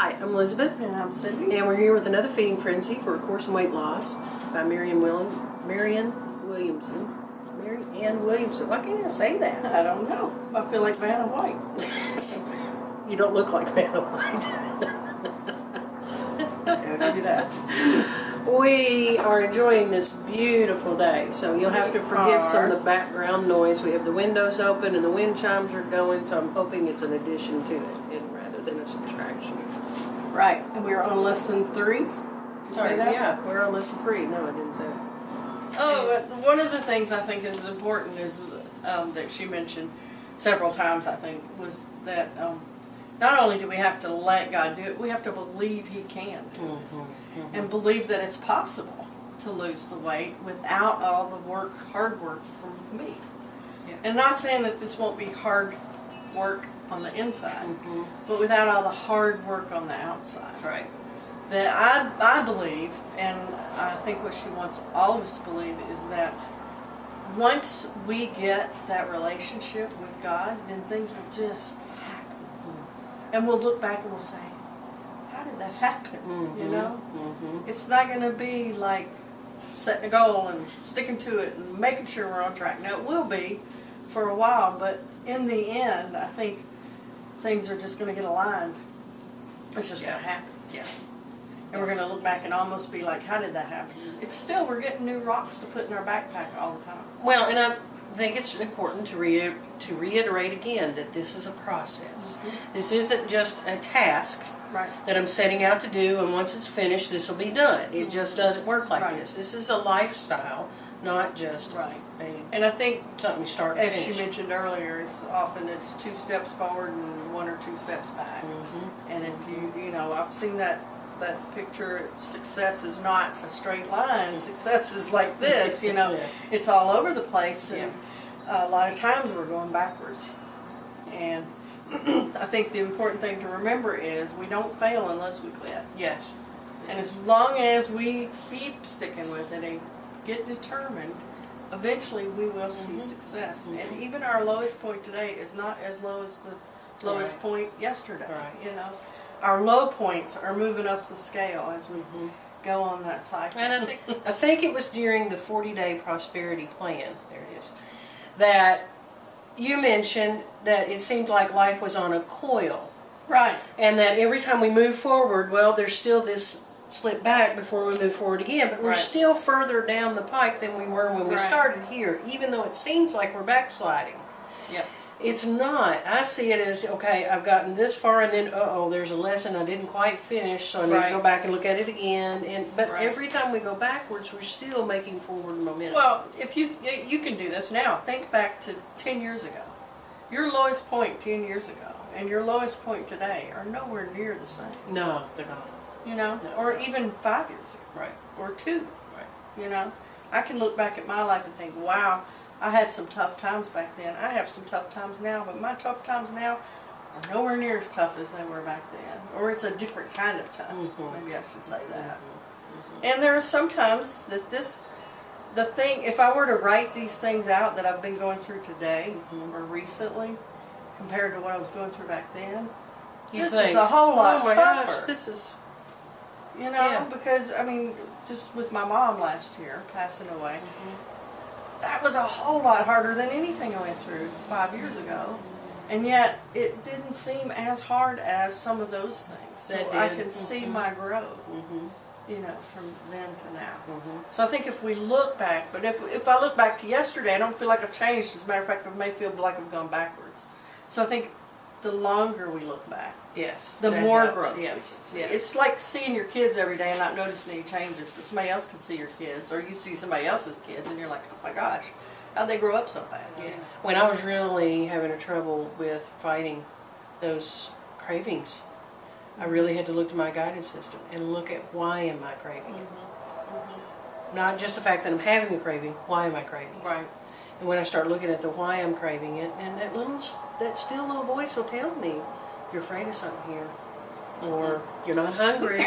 Hi, I'm Elizabeth. And I'm Cindy. And we're here with another Feeding Frenzy for A Course in Weight Loss by Marianne Williamson. Marianne Williamson. Why can't I say that? I don't know. I feel like Vanna White. You don't look like Vanna White. I'll do that. We are enjoying this beautiful day, so you'll have to forgive some of the background noise. We have the windows open and the wind chimes are going, so I'm hoping it's an addition to it rather than a subtraction. Right. And we're on lesson 3. Did you say that? Yeah, we're on lesson 3. No, I didn't say that. Oh, but one of the things I think is important is that she mentioned several times, I think, was that not only do we have to let God do it, we have to believe He can do it. And believe that it's possible to lose the weight without all the hard work from me. Yeah. And not saying that this won't be hard work on the inside, but without all the hard work on the outside. Right. That I believe, and I think what she wants all of us to believe, is that once we get that relationship with God, then things will just happen. And we'll look back and we'll say, how did that happen? You know? It's not going to be like setting a goal and sticking to it and making sure we're on track. Now, it will be for a while, but in the end, I think things are just going to get aligned. It's just going to happen. Yeah. And we're going to look back and almost be like, how did that happen? It's still, we're getting new rocks to put in our backpack all the time. Well, and I think it's important to reiterate again that this is a process. This isn't just a task that I'm setting out to do, and once it's finished, this will be done. It just doesn't work like this. This is a lifestyle, not just and I think something you start and as finish. she mentioned earlier, it's 2 steps forward and 1 or 2 steps back. And if you know, I've seen that picture. Success is not a straight line. Success is like this, you know. It's all over the place, and a lot of times we're going backwards. And I think the important thing to remember is we don't fail unless we quit. Yes. And as long as we keep sticking with it and get determined, eventually we will see success. And even our lowest point today is not as low as the lowest point yesterday. You know, our low points are moving up the scale as we go on that cycle. And I think it was during the 40-day prosperity plan, there it is, that you mentioned that it seemed like life was on a coil. Right. And that every time we move forward, well, there's still this slip back before we move forward again, but we're still further down the pike than we were when we started here, even though it seems like we're backsliding. It's not. I see it as, okay, I've gotten this far, and then, there's a lesson I didn't quite finish, so I need to go back and look at it again. But every time we go backwards, we're still making forward momentum. Well, if you can do this now. Think back to 10 years ago. Your lowest point 10 years ago and your lowest point today are nowhere near the same. No, they're not. You know, or even 5 years ago. Or 2. You know, I can look back at my life and think, wow, I had some tough times back then. I have some tough times now, but my tough times now are nowhere near as tough as they were back then. Or it's a different kind of tough. Maybe I should say that. And there are some times that if I were to write these things out that I've been going through today or recently compared to what I was going through back then, this is a whole lot tougher. Gosh, this is... You know, because, I mean, just with my mom last year passing away, that was a whole lot harder than anything I went through 5 years ago. And yet, it didn't seem as hard as some of those things. So I can see my growth, you know, from then to now. So I think if we look back, but if I look back to yesterday, I don't feel like I've changed. As a matter of fact, I may feel like I've gone backwards. So I think the longer we look back, the more growth. It's like seeing your kids every day and not noticing any changes, but somebody else can see your kids, or you see somebody else's kids, and you're like, oh my gosh, how'd they grow up so fast? When I was really having a trouble with fighting those cravings, I really had to look to my guidance system and look at why am I craving it. Not just the fact that I'm having a craving, why am I craving it? And when I start looking at the why I'm craving it, then that still little voice will tell me, you're afraid of something here. Or you're not hungry.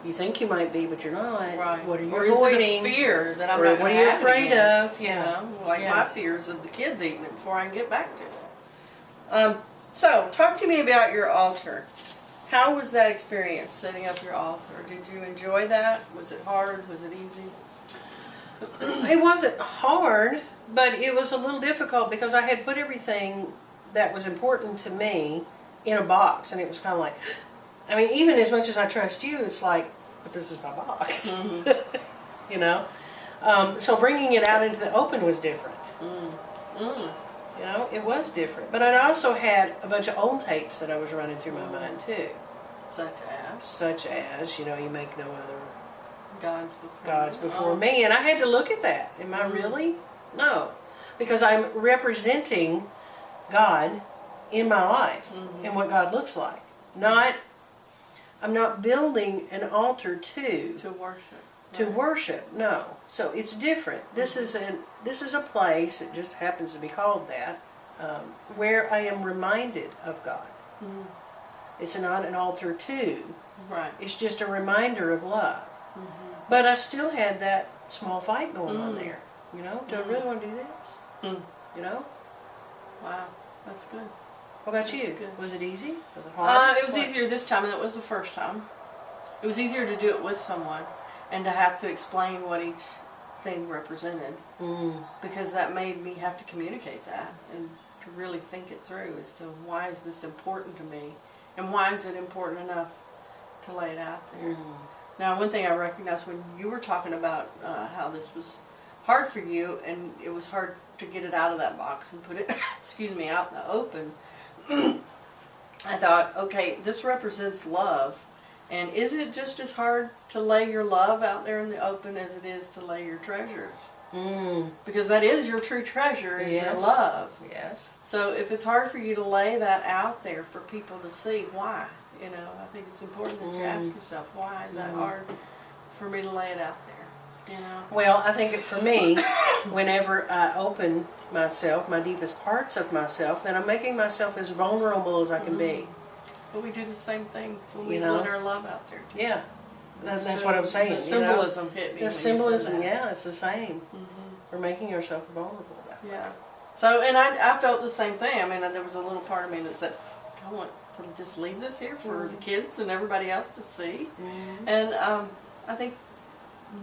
You think you might be, but you're not. What are you avoiding? Or is it a fear that I'm or not what going are to you have afraid again? of? You know, like my fears of the kids eating it before I can get back to it. So, talk to me about your altar. How was that experience, setting up your altar? Did you enjoy that? Was it hard? Was it easy? It wasn't hard, but it was a little difficult because I had put everything that was important to me in a box, and it was kind of like, I mean, even as much as I trust you, it's like, but this is my box, you know? So bringing it out into the open was different. You know, it was different. But I also had a bunch of old tapes that I was running through my mind too. Such as, you know, you make no other gods before me. And I had to look at that. Am I really? No. Because I'm representing God in my life and what God looks like. I'm not building an altar to worship. To worship, no. So it's different. This is a place, it just happens to be called that, where I am reminded of God. It's not an altar to. Right. It's just a reminder of love. But I still had that small fight going on there. You know, do I really want to do this? You know? Wow, that's good. What about you? Was it easy? Was it hard? It was easier this time than it was the first time. It was easier to do it with someone and to have to explain what each thing represented. Because that made me have to communicate that and to really think it through as to why is this important to me and why is it important enough to lay it out there. Now, one thing I recognized when you were talking about how this was hard for you and it was hard to get it out of that box and put it, excuse me, out in the open, I thought, okay, this represents love. And is it just as hard to lay your love out there in the open as it is to lay your treasures? Because that is your true treasure, is your love. Yes. So if it's hard for you to lay that out there for people to see, why? You know, I think it's important that you ask yourself, why is that hard for me to lay it out there? You know? Well, I think for me, whenever I open myself, my deepest parts of myself, then I'm making myself as vulnerable as I can be. But we do the same thing when we let our love out there too. Yeah, that's what I'm saying. The symbolism hit me. The symbolism, yeah, it's the same. We're making ourselves vulnerable. Yeah. So, and I felt the same thing. I mean, there was a little part of me that said, I want to just leave this here for the kids and everybody else to see. And I think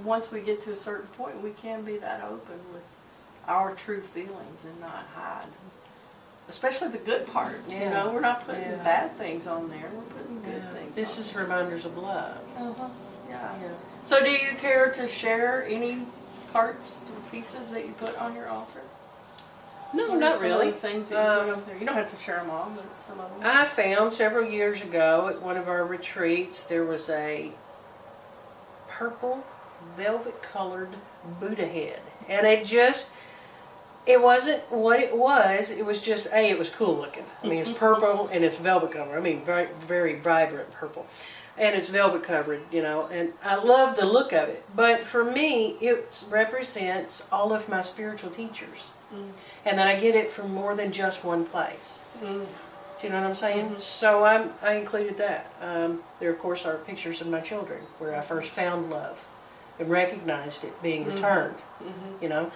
once we get to a certain point, we can be that open with our true feelings and not hide. Especially the good parts, you know. We're not putting bad things on there. We're putting good things. This is reminders of love. Yeah. So do you care to share any parts or pieces that you put on your altar? No, not really. Things that you put up there. You don't have to share them all, but some of them. I found several years ago at one of our retreats, there was a purple velvet colored Buddha head. And it wasn't what it was just, it was cool looking. I mean, it's purple and it's velvet covered. I mean, very, very vibrant purple. And it's velvet covered, you know, and I love the look of it. But for me, it represents all of my spiritual teachers. And that I get it from more than just one place. Do you know what I'm saying? So I included that. There, of course, are pictures of my children where I first found love and recognized it being returned, you know.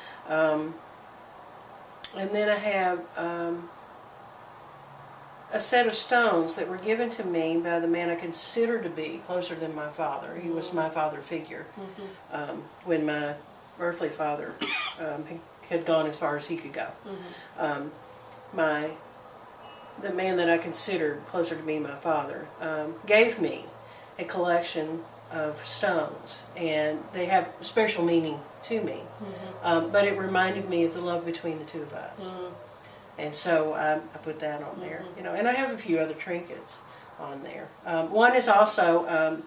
And then I have a set of stones that were given to me by the man I consider to be closer than my father. He was my father figure when my earthly father had gone as far as he could go. The man that I considered closer to being my father gave me a collection of stones, and they have special meaning to me. But it reminded me of the love between the two of us. And so I put that on there, you know, and I have a few other trinkets on there. One is also,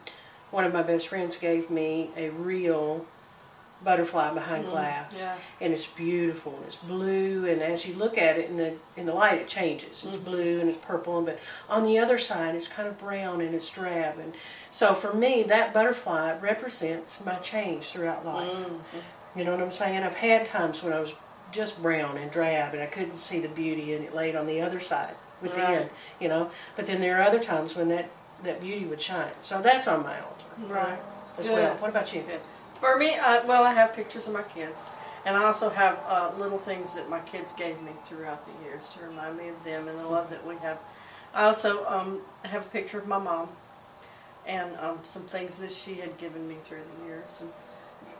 one of my best friends gave me a real butterfly behind glass, and it's beautiful, and it's blue, and as you look at it in the light, it changes. It's blue and it's purple, but on the other side, it's kind of brown and it's drab. And so for me, that butterfly represents my change throughout life. You know what I'm saying? I've had times when I was just brown and drab, and I couldn't see the beauty, and it laid on the other side within, you know. But then there are other times when that beauty would shine. So that's on my altar, as well. What about you? For me, well, I have pictures of my kids, and I also have little things that my kids gave me throughout the years to remind me of them and the love that we have I also have a picture of my mom and some things that she had given me through the years.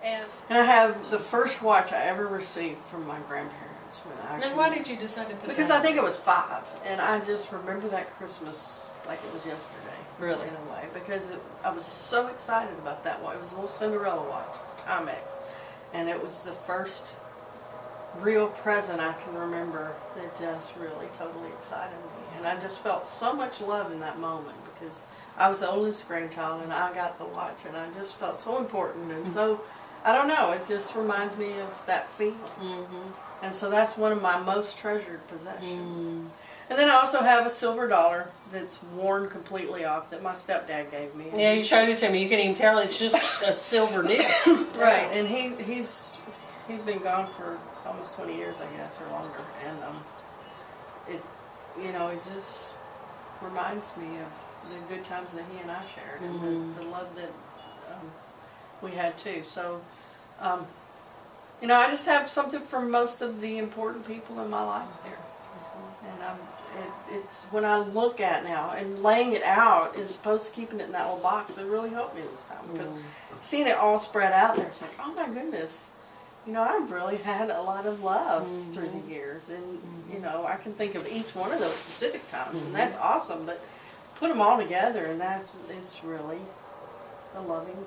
And I have the first watch I ever received from my grandparents when I. Now, why did you decide to put Because that I think it was 5, and I just remember that Christmas like it was yesterday. Really? In a way, because I was so excited about that watch. It was a little Cinderella watch. It was Timex, and it was the first real present I can remember that just really totally excited me. And I just felt so much love in that moment because I was the oldest grandchild, and I got the watch, and I just felt so important and so. I don't know, it just reminds me of that feeling. Mm-hmm. And so that's one of my most treasured possessions. Mm. And then I also have a silver dollar that's worn completely off that my stepdad gave me. Yeah, you showed it to me. You can even tell it's just a silver disc. Right, and he's been gone for almost 20 years, I guess, or longer. And it just reminds me of the good times that he and I shared, and the love that we had too. So, I just have something from most of the important people in my life there. And it's when I look at now and laying it out as opposed to keeping it in that old box, it really helped me this time because seeing it all spread out there, it's like, oh my goodness, I've really had a lot of love through the years, and I can think of each one of those specific times, and that's awesome. But put them all together, and it's really a loving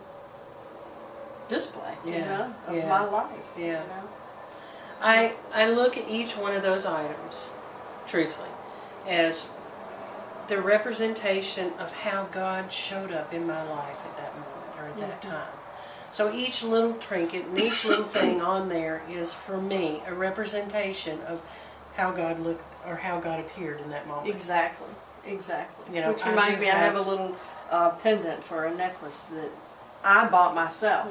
display, of my life. Yeah. I look at each one of those items, truthfully, as the representation of how God showed up in my life at that moment or at that time. So each little trinket and each little thing on there is, for me, a representation of how God looked or how God appeared in that moment. Exactly. Which reminds me, I have a little pendant for a necklace that I bought myself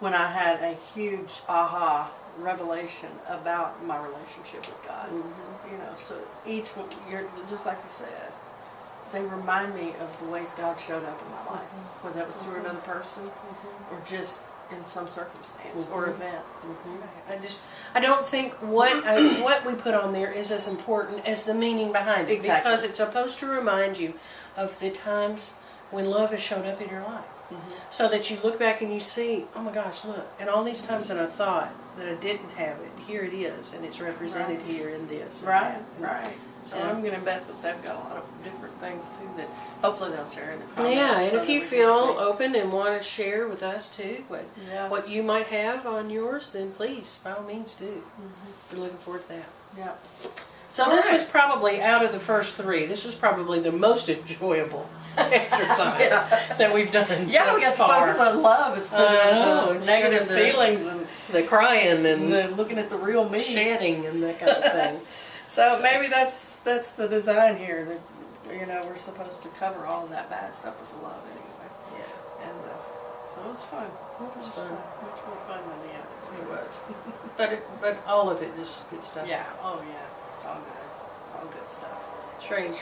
when I had a huge aha revelation about my relationship with God. So each one, you're just like you said, they remind me of the ways God showed up in my life, whether that was through another person or just in some circumstance or event. I don't think what we put on there is as important as the meaning behind it. Exactly. Because it's supposed to remind you of the times when love has showed up in your life. So that you look back and you see, oh my gosh, look, and all these times that I thought that I didn't have it, here it is, and it's represented here in this. Right. So I'm going to bet that they've got a lot of different things too that hopefully they'll share in the comments. Yeah, and if you feel open and want to share with us too what you might have on yours, then please, by all means, do. We're looking forward to that. Yeah. So this was probably, out of the first 3, this was probably the most enjoyable exercise that we've done. Yeah, we got to focus on love instead of the negative feelings and the crying and the looking at the real me, shedding and that kind of thing. So maybe that's the design here. That we're supposed to cover all of that bad stuff with love anyway. Yeah. And so it was fun. It was fun. Much more fun than the others. It was. But all of it is good stuff. Yeah. Oh yeah. It's all good. All good stuff. Strange.